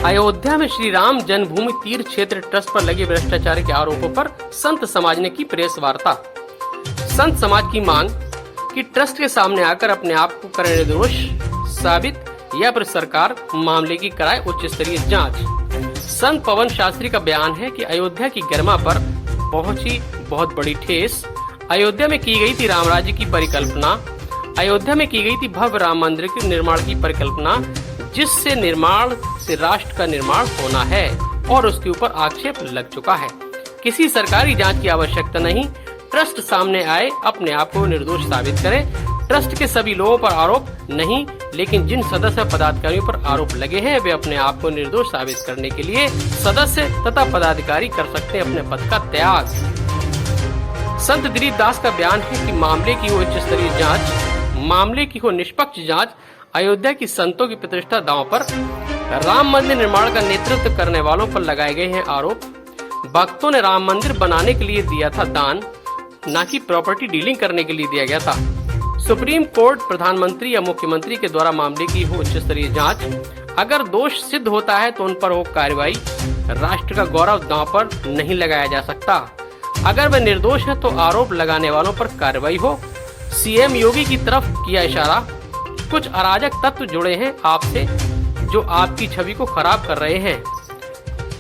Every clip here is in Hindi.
अयोध्या में श्री राम जन्मभूमि तीर्थ क्षेत्र ट्रस्ट पर लगे भ्रष्टाचार के आरोपों पर संत समाज ने की प्रेस वार्ता। संत समाज की मांग कि ट्रस्ट के सामने आकर अपने आप को करे निर्दोष साबित या फिर सरकार मामले की कराए उच्च स्तरीय जांच। संत पवन शास्त्री का बयान है कि अयोध्या की गरिमा पर पहुंची बहुत बड़ी ठेस। अयोध्या में की गई थी राम राज्य की परिकल्पना, अयोध्या में की गई थी भव्य राम मंदिर के निर्माण की परिकल्पना, जिससे निर्माण से राष्ट्र का निर्माण होना है और उसके ऊपर आक्षेप लग चुका है। किसी सरकारी जांच की आवश्यकता नहीं। ट्रस्ट सामने आए, अपने आप को निर्दोष साबित करे। ट्रस्ट के सभी लोगों पर आरोप नहीं, लेकिन जिन सदस्य पदाधिकारियों पर आरोप लगे हैं वे अपने आप को निर्दोष साबित करने के लिए सदस्य तथा पदाधिकारी कर सकते हैं अपने पद का त्याग। संत दिलीप दास का बयान है कि मामले की हो उच्च स्तरीय जांच, मामले की हो निष्पक्ष जांच। अयोध्या की संतों की प्रतिष्ठा दांव पर, राम मंदिर निर्माण का नेतृत्व करने वालों पर लगाए गए हैं आरोप। भक्तों ने राम मंदिर बनाने के लिए दिया था दान, न कि प्रॉपर्टी डीलिंग करने के लिए दिया गया था। सुप्रीम कोर्ट प्रधानमंत्री या मुख्यमंत्री के द्वारा मामले की हो उच्च स्तरीय जांच। अगर दोष सिद्ध होता है तो उन पर हो कार्रवाई। राष्ट्र का गौरव दांव पर नहीं लगाया जा सकता। अगर वे निर्दोष है तो आरोप लगाने वालों पर कार्रवाई हो। सीएम योगी की तरफ किया इशारा। कुछ अराजक तत्व जुड़े हैं आपसे जो आपकी छवि को खराब कर रहे हैं।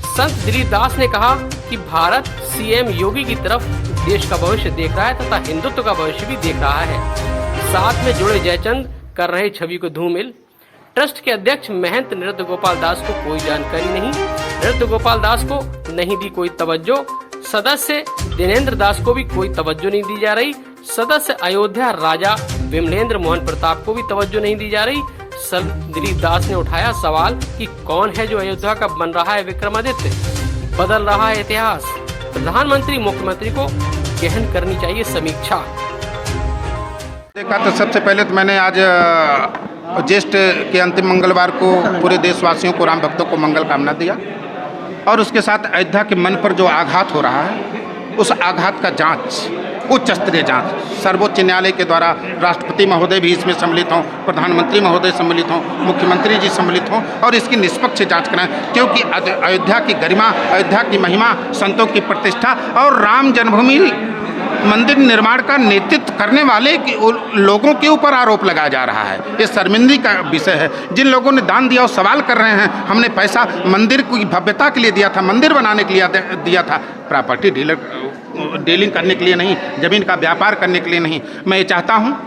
संत दिलीप दास ने कहा कि भारत सीएम योगी की तरफ देश का भविष्य देख रहा है तथा हिंदुत्व का भविष्य भी देख रहा है। साथ में जुड़े जयचंद कर रहे छवि को धूमिल। ट्रस्ट के अध्यक्ष महंत नृत्य गोपाल दास को कोई जानकारी नहीं, नृत्य गोपाल दास को नहीं दी कोई तवज्जो। सदस्य दिनेंद्र दास को भी कोई तवज्जो नहीं दी जा रही। सदस्य अयोध्या राजा विमलेंद्र मोहन प्रताप को भी तवज्जो नहीं दी जा रही। संत दिलीप दास ने उठाया सवाल कि कौन है जो अयोध्या का बन रहा है विक्रमादित्य, बदल रहा है इतिहास। प्रधानमंत्री मुख्यमंत्री को गहन करनी चाहिए समीक्षा। देखा तो सबसे पहले तो मैंने आज ज्येष्ठ के अंतिम मंगलवार को पूरे देशवासियों को, राम भक्तों को मंगल कामना दिया और उसके साथ अयोध्या के मन पर जो आघात हो रहा है उस आघात का जांच, उच्च स्तरीय जांच सर्वोच्च न्यायालय के द्वारा, राष्ट्रपति महोदय भी इसमें सम्मिलित हों, प्रधानमंत्री महोदय सम्मिलित हों, मुख्यमंत्री जी सम्मिलित हों और इसकी निष्पक्ष जांच कराएं, क्योंकि अयोध्या की गरिमा, अयोध्या की महिमा, संतों की प्रतिष्ठा और राम जन्मभूमि मंदिर निर्माण का नेतृत्व करने वाले लोगों के ऊपर आरोप लगाया जा रहा है। ये शर्मिंदगी का विषय है। जिन लोगों ने दान दिया और सवाल कर रहे हैं, हमने पैसा मंदिर की भव्यता के लिए दिया था, मंदिर बनाने के लिए दिया था, प्रॉपर्टी डीलिंग करने के लिए नहीं, जमीन का व्यापार करने के लिए नहीं। मैं ये चाहता हूँ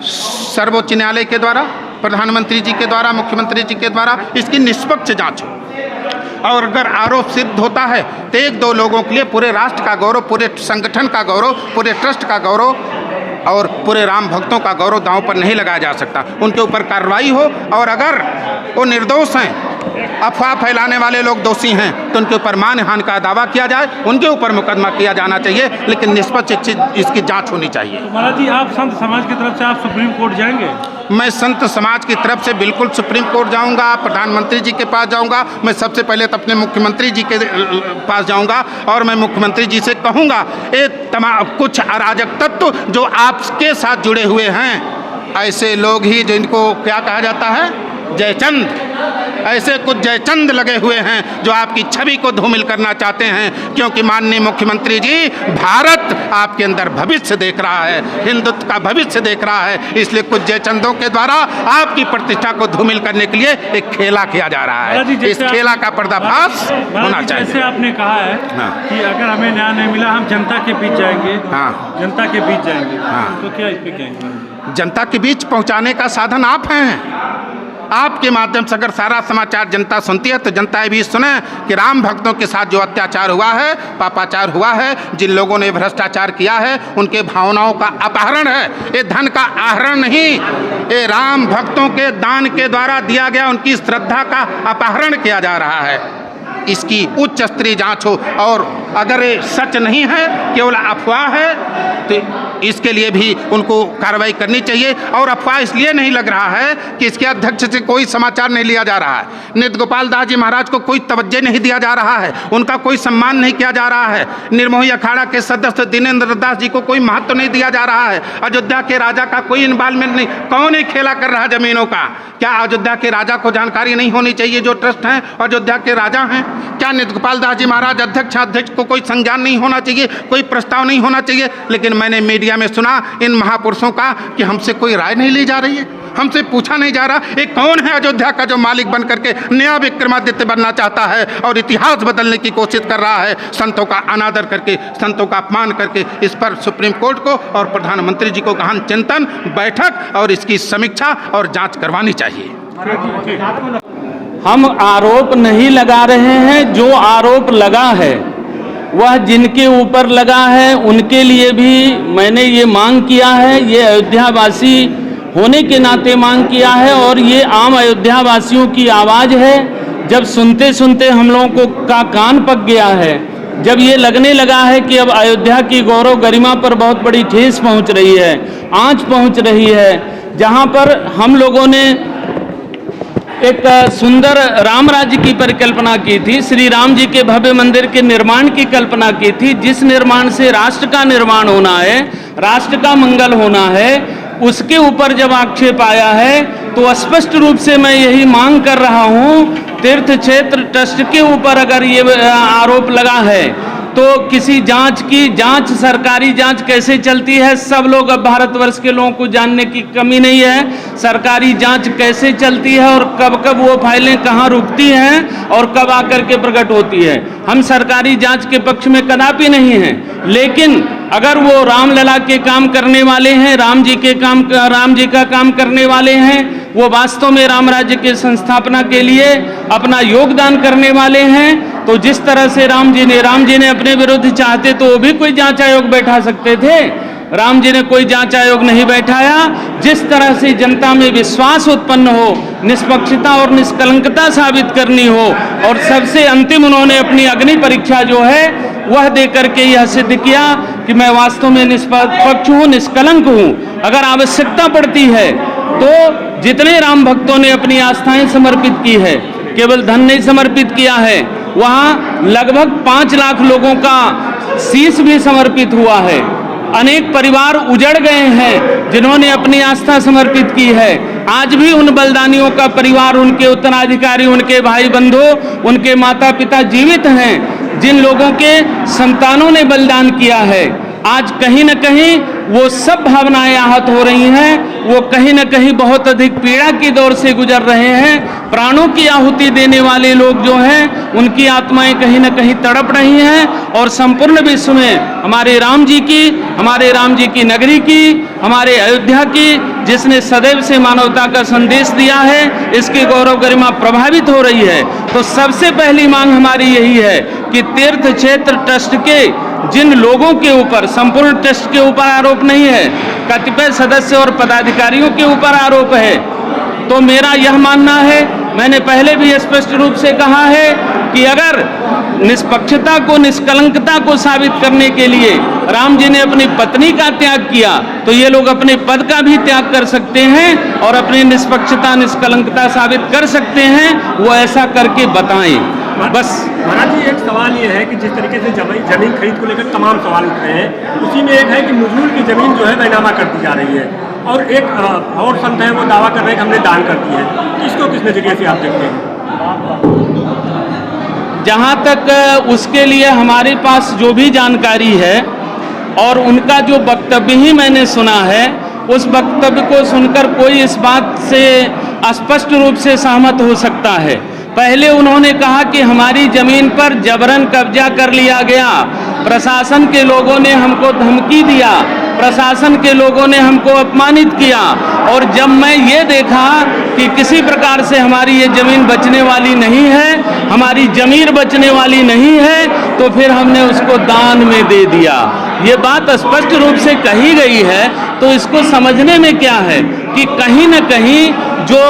सर्वोच्च न्यायालय के द्वारा, प्रधानमंत्री जी के द्वारा, मुख्यमंत्री जी के द्वारा इसकी निष्पक्ष जांच हो और अगर आरोप सिद्ध होता है तो एक दो लोगों के लिए पूरे राष्ट्र का गौरव, पूरे संगठन का गौरव, पूरे ट्रस्ट का गौरव और पूरे राम भक्तों का गौरव दांव पर नहीं लगाया जा सकता। उनके ऊपर कार्रवाई हो और अगर वो निर्दोष हैं, अफवाह फैलाने वाले लोग दोषी हैं तो उनके ऊपर मानहानि का दावा किया जाए, उनके ऊपर मुकदमा किया जाना चाहिए, लेकिन निष्पक्ष इसकी जांच होनी चाहिए। महाराज जी, आप संत समाज की तरफ से आप सुप्रीम कोर्ट जाएंगे? मैं संत समाज की तरफ से बिल्कुल सुप्रीम कोर्ट जाऊंगा, प्रधानमंत्री जी के पास जाऊंगा। मैं सबसे पहले तो अपने मुख्यमंत्री जी के पास जाऊंगा और मैं मुख्यमंत्री जी से कहूंगा ये तमाम कुछ अराजक तत्व जो आपके साथ जुड़े हुए हैं, ऐसे लोग ही जिनको क्या कहा जाता है, जयचंद, ऐसे कुछ जयचंद लगे हुए हैं जो आपकी छवि को धूमिल करना चाहते हैं, क्योंकि माननीय मुख्यमंत्री जी, भारत आपके अंदर भविष्य देख रहा है, हिंदुत्व का भविष्य देख रहा है, इसलिए कुछ जयचंदों के द्वारा आपकी प्रतिष्ठा को धूमिल करने के लिए एक खेला किया जा रहा है। इस खेला का पर्दाफाश होना चाहिए। जैसे आपने कहा है कि अगर हमें न्याय नहीं मिला हम जनता के बीच जाएंगे, जनता के बीच जाएंगे, तो क्या इस पे कहेंगे? जनता के बीच पहुंचाने का साधन आप हैं। आपके माध्यम से अगर सारा समाचार जनता सुनती है तो जनता भी सुने कि राम भक्तों के साथ जो अत्याचार हुआ है, पापाचार हुआ है, जिन लोगों ने भ्रष्टाचार किया है, उनके भावनाओं का अपहरण है। ये धन का आहरण नहीं, ये राम भक्तों के दान के द्वारा दिया गया उनकी श्रद्धा का अपहरण किया जा रहा है। इसकी उच्च स्तरीय जांच हो और अगर ये सच नहीं है, केवल अफवाह है, तो इसके लिए भी उनको कार्रवाई करनी चाहिए। और अफवाह इसलिए नहीं लग रहा है कि इसके अध्यक्ष से कोई समाचार नहीं लिया जा रहा है, नृत्य गोपाल दास जी महाराज को कोई तवज्जो नहीं दिया जा रहा है, उनका कोई सम्मान नहीं किया जा रहा है, निर्मोही अखाड़ा के सदस्य दिनेंद्र दास जी को कोई महत्व नहीं दिया जा रहा है, अयोध्या के राजा का कोई इन्वॉल्वमेंट नहीं। कौन ये खेला कर रहा है जमीनों का? क्या अयोध्या के राजा को जानकारी नहीं होनी चाहिए जो ट्रस्ट हैं और अयोध्या के राजा हैं? क्या नित्य गोपाल दास जी महाराज अध्यक्ष को कोई संज्ञान नहीं होना चाहिए, कोई प्रस्ताव नहीं होना चाहिए? लेकिन मैंने मीडिया में सुना इन महापुरुषों का कि हमसे कोई राय नहीं ली जा रही है, हमसे पूछा नहीं जा रहा ये कौन है अयोध्या का जो मालिक बन करके नया विक्रमादित्य बनना चाहता है और इतिहास बदलने की कोशिश कर रहा है, संतों का अनादर करके, संतों का अपमान करके। इस पर सुप्रीम कोर्ट को और प्रधानमंत्री जी को गहन चिंतन, बैठक और इसकी समीक्षा और जांच करवानी चाहिए। हम आरोप नहीं लगा रहे हैं, जो आरोप लगा है वह जिनके ऊपर लगा है उनके लिए भी मैंने ये मांग किया है, ये अयोध्यावासी होने के नाते मांग किया है और ये आम अयोध्या वासियों की आवाज़ है। जब सुनते सुनते हम लोगों को का कान पक गया है, जब ये लगने लगा है कि अब अयोध्या की गौरव गरिमा पर बहुत बड़ी ठेस पहुंच रही है, आंच पहुंच रही है, जहां पर हम लोगों ने एक सुंदर राम राज्य की परिकल्पना की थी, श्री राम जी के भव्य मंदिर के निर्माण की कल्पना की थी, जिस निर्माण से राष्ट्र का निर्माण होना है, राष्ट्र का मंगल होना है, उसके ऊपर जब आक्षेप आया है तो स्पष्ट रूप से मैं यही मांग कर रहा हूं, तीर्थ क्षेत्र ट्रस्ट के ऊपर अगर ये आरोप लगा है तो किसी जांच सरकारी जांच कैसे चलती है, सब लोग अब भारतवर्ष के लोगों को जानने की कमी नहीं है। सरकारी जांच कैसे चलती है और कब कब वो फाइलें कहाँ रुकती हैं और कब आकर के प्रकट होती है। हम सरकारी जांच के पक्ष में कदापि नहीं हैं, लेकिन अगर वो रामलला के काम करने वाले हैं, राम जी का काम करने वाले हैं, वो वास्तव में राम राज्य के संस्थापना के लिए अपना योगदान करने वाले हैं, तो जिस तरह से राम जी ने अपने विरुद्ध चाहते तो वो भी कोई जांच आयोग बैठा सकते थे। राम जी ने कोई जांच आयोग नहीं बैठाया। जिस तरह से जनता में विश्वास उत्पन्न हो, निष्पक्षता और निष्कलंकता साबित करनी हो, और सबसे अंतिम उन्होंने अपनी अग्नि परीक्षा जो है वह देकर के यह सिद्ध किया कि मैं वास्तव में निष्पक्ष हूँ, निष्कलंक हूँ। अगर आवश्यकता पड़ती है तो जितने राम भक्तों ने अपनी आस्थाएं समर्पित की है, केवल धन नहीं समर्पित किया है, वहाँ लगभग 5 लाख लोगों का शीश भी समर्पित हुआ है। अनेक परिवार उजड़ गए हैं जिन्होंने अपनी आस्था समर्पित की है। आज भी उन बलिदानियों का परिवार, उनके उत्तराधिकारी, उनके भाई बंधु, उनके माता पिता जीवित हैं, जिन लोगों के संतानों ने बलिदान किया है। आज कहीं न कहीं वो सब भावनाएं आहत हो रही हैं, वो कहीं न कहीं बहुत अधिक पीड़ा की दौर से गुजर रहे हैं। प्राणों की आहुति देने वाले लोग जो हैं उनकी आत्माएं कहीं न कहीं तड़प रही हैं, और संपूर्ण विश्व में हमारे राम जी की नगरी की, हमारे अयोध्या की, जिसने सदैव से मानवता का संदेश दिया है, इसकी गौरव गरिमा प्रभावित हो रही है। तो सबसे पहली मांग हमारी यही है कि तीर्थ क्षेत्र ट्रस्ट के जिन लोगों के ऊपर, संपूर्ण ट्रस्ट के ऊपर आरोप नहीं है, कतिपय सदस्य और पदाधिकारियों के ऊपर आरोप है, तो मेरा यह मानना है, मैंने पहले भी स्पष्ट रूप से कहा है कि अगर निष्पक्षता को, निष्कलंकता को साबित करने के लिए राम जी ने अपनी पत्नी का त्याग किया, तो ये लोग अपने पद का भी त्याग कर सकते हैं और अपनी निष्पक्षता, निष्कलंकता साबित कर सकते हैं। वो ऐसा करके बताएं। बस महाराज जी, एक सवाल ये है कि जिस तरीके से जमीन खरीद को लेकर तमाम सवाल उठ रहे हैं, उसी में एक है कि नजरूल की जमीन जो है बैनामा कर दी जा रही है, और एक और संत है वो दावा कर रहे हैं कि हमने दान कर दी है। इसको किस नजरिए से आप देखते हैं? जहाँ तक उसके लिए हमारे पास जो भी जानकारी है और उनका जो वक्तव्य ही मैंने सुना है, उस वक्तव्य को सुनकर कोई इस बात से स्पष्ट रूप से सहमत हो सकता है। पहले उन्होंने कहा कि हमारी जमीन पर जबरन कब्जा कर लिया गया, प्रशासन के लोगों ने हमको धमकी दिया, प्रशासन के लोगों ने हमको अपमानित किया, और जब मैं ये देखा कि किसी प्रकार से हमारी ये ज़मीन बचने वाली नहीं है, हमारी ज़मीर बचने वाली नहीं है, तो फिर हमने उसको दान में दे दिया। ये बात स्पष्ट रूप से कही गई है, तो इसको समझने में क्या है कि कहीं न कहीं जो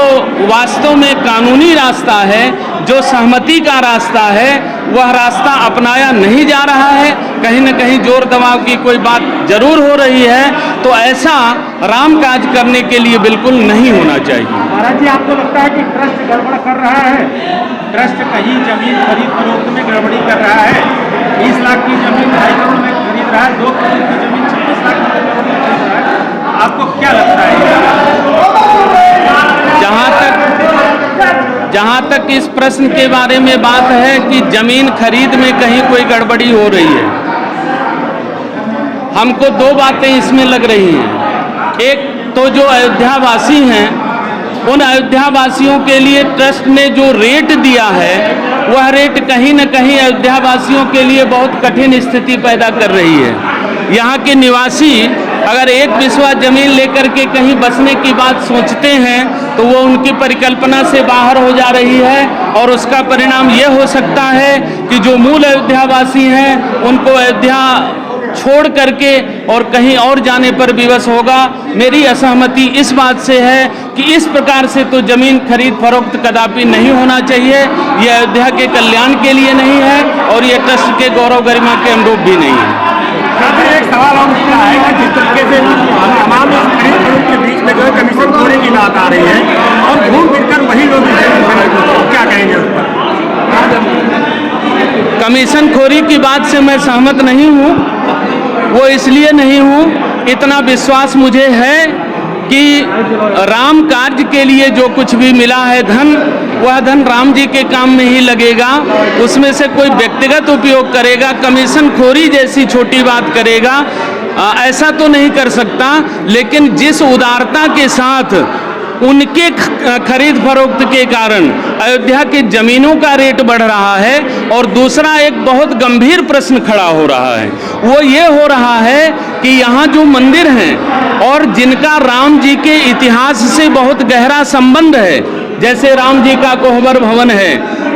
वास्तव में कानूनी रास्ता है, जो सहमति का रास्ता है, वह रास्ता अपनाया नहीं जा रहा है। कहीं न कहीं जोर दबाव की कोई बात जरूर हो रही है, तो ऐसा राम काज करने के लिए बिल्कुल नहीं होना चाहिए। महाराज जी, आपको लगता है कि ट्रस्ट गड़बड़ कर रहा है? ट्रस्ट कहीं जमीन खरीद फरोख्त में गड़बड़ी कर रहा है? 20 लाख की जमीन 2.5 करोड़ में खरीद रहा है, 2 करोड़ की जमीन 26 लाख में खरीद रहा है। आपको क्या लगता है? जहाँ तक जहाँ तक इस प्रश्न के बारे में बात है कि जमीन खरीद में कहीं कोई गड़बड़ी हो रही है, हमको दो बातें इसमें लग रही हैं। एक तो जो अयोध्यावासी हैं, उन अयोध्यावासियों के लिए ट्रस्ट ने जो रेट दिया है, वह रेट कहीं न कहीं अयोध्यावासियों के लिए बहुत कठिन स्थिति पैदा कर रही है। यहाँ के निवासी अगर एक बिस्वा जमीन लेकर के कहीं बसने की बात सोचते हैं तो वो उनकी परिकल्पना से बाहर हो जा रही है, और उसका परिणाम ये हो सकता है कि जो मूल अयोध्यावासी हैं उनको अयोध्या छोड़ करके और कहीं और जाने पर विवश होगा। मेरी असहमति इस बात से है कि इस प्रकार से तो जमीन खरीद फरोख्त कदापि नहीं होना चाहिए। यह अयोध्या के कल्याण के लिए नहीं है और यह ट्रस्ट के गौरव गरिमा के अनुरूप भी नहीं है। एक सवाल और उठता है कि जिस तरीके से तमाम खरीद फरोख्त के बीच में जो है कमीशन खोने की बात आ रही है और घूम फिरकर वही लोग क्या कहेंगे उस पर? कमीशन खोरी की बात से मैं सहमत नहीं हूँ। वो इसलिए नहीं हूँ, इतना विश्वास मुझे है कि राम कार्य के लिए जो कुछ भी मिला है धन, वह धन राम जी के काम में ही लगेगा। उसमें से कोई व्यक्तिगत उपयोग करेगा, कमीशन खोरी जैसी छोटी बात करेगा, ऐसा तो नहीं कर सकता। लेकिन जिस उदारता के साथ उनके खरीद फरोख्त के कारण अयोध्या की जमीनों का रेट बढ़ रहा है, और दूसरा एक बहुत गंभीर प्रश्न खड़ा हो रहा है, वो ये हो रहा है कि यहाँ जो मंदिर हैं और जिनका राम जी के इतिहास से बहुत गहरा संबंध है, जैसे राम जी का कोहबर भवन है,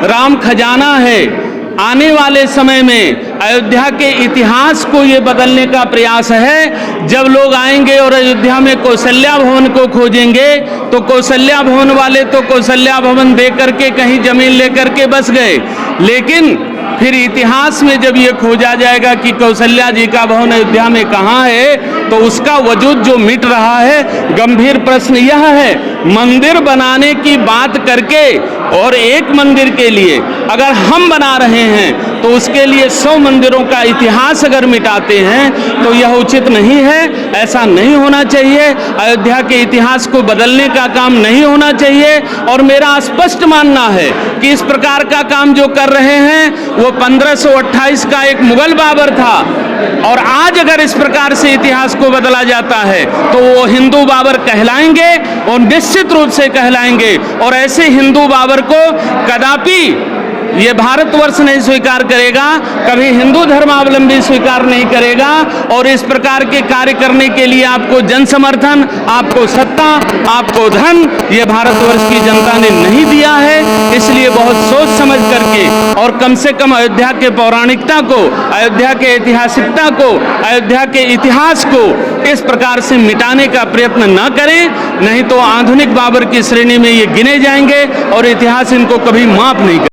राम खजाना है, आने वाले समय में अयोध्या के इतिहास को ये बदलने का प्रयास है। जब लोग आएंगे और अयोध्या में कौशल्या भवन को खोजेंगे तो कौशल्या भवन वाले तो कौशल्या भवन दे करके कहीं जमीन लेकर के बस गए, लेकिन फिर इतिहास में जब ये खोजा जाएगा कि कौशल्या जी का भवन अयोध्या में कहाँ है, तो उसका वजूद जो मिट रहा है। गंभीर प्रश्न यह है, मंदिर बनाने की बात करके और एक मंदिर के लिए अगर हम बना रहे हैं तो उसके लिए 100 मंदिरों का इतिहास अगर मिटाते हैं तो यह उचित नहीं है। ऐसा नहीं होना चाहिए। अयोध्या के इतिहास को बदलने का काम नहीं होना चाहिए। और मेरा स्पष्ट मानना है कि इस प्रकार का काम जो कर रहे हैं वो 1528 का एक मुगल बाबर था, और आज अगर इस प्रकार से इतिहास को बदला जाता है तो वो हिंदू बाबर कहलाएंगे, और निश्चित रूप से कहलाएंगे। और ऐसे हिंदू बाबर को कदापि ये भारतवर्ष नहीं स्वीकार करेगा, कभी हिंदू धर्मावलंबी स्वीकार नहीं करेगा। और इस प्रकार के कार्य करने के लिए आपको जन समर्थन, आपको सत्ता, आपको धन ये भारतवर्ष की जनता ने नहीं दिया है। इसलिए बहुत सोच समझ करके और कम से कम अयोध्या के पौराणिकता को, अयोध्या के ऐतिहासिकता को, अयोध्या के इतिहास को इस प्रकार से मिटाने का प्रयत्न न करें, नहीं तो आधुनिक बाबर की श्रेणी में ये गिने जाएंगे और इतिहास इनको कभी माफ नहीं करेगा।